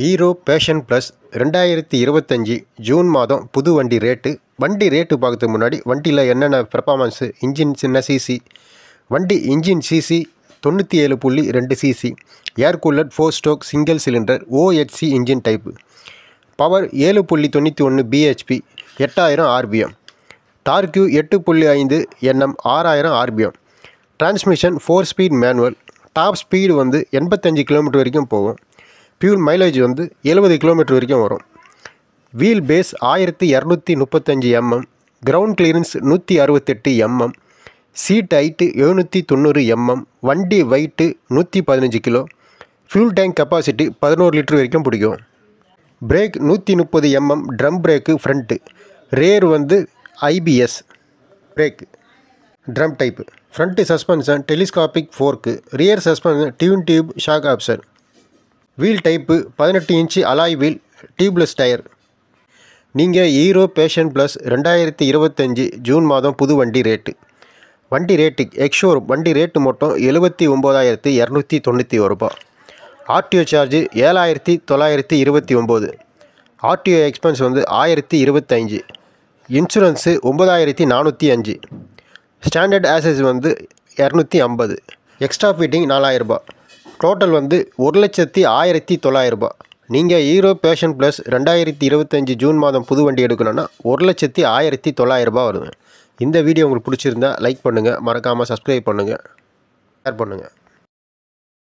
Hero Passion plus 2025 June மாதம் புது வண்டி ரேட்டு பார்க்கறதுக்கு முன்னாடி வண்டியில் என்னென்ன பெர்ஃபார்மன்ஸு, இன்ஜின் சின்ன சிசி, வண்டி engine CC 97.2 CC, air cooler 4 stroke single cylinder OHC engine type, power 7.91 BHP 8000 RPM, torque 8.5 Nm 6000 RPM, transmission 4 speed manual, top speed 85 kilometre வரைக்கும் போகும். ஃபியூல் மைலேஜ் 70 கிலோமீட்டர் வரைக்கும் வரும். Wheel base 1235 mm, ground clearance 168 mm, seat height 790 mm, வண்டி weight 115 kilo, fuel tank capacity 11 litre வரைக்கும் பிடிக்கும். Brake 130 mm drum brake front, rear IBS brake, drum type, front suspension telescopic fork, rear suspension tune tube shock absorber. Wheel type 18 inch alloy wheel, tubeless tyre. நீங்கள் Hero Passion plus 2025 June மாதம் புது வண்டி rate. வண்டி rate ex-showroom வண்டி rate மட்டும் 79,291 ரூபா. RTO charge 7,929. RTO expense 1,025. Insurance 9,405. Standard Asus 250. Extra fitting 4000 ரூபா. Total 1,01,900 ரூபா. நீங்கள் ஹீரோ பேஷன் ப்ளஸ் 2025 ஜூன் மாதம் புது வண்டி எடுக்கணுன்னா 1,01,900 ரூபா வருது. இந்த வீடியோ உங்களுக்கு பிடிச்சிருந்தா லைக் பண்ணுங்கள், மறக்காமல் சப்ஸ்கிரைப் பண்ணுங்கள், ஷேர் பண்ணுங்கள்.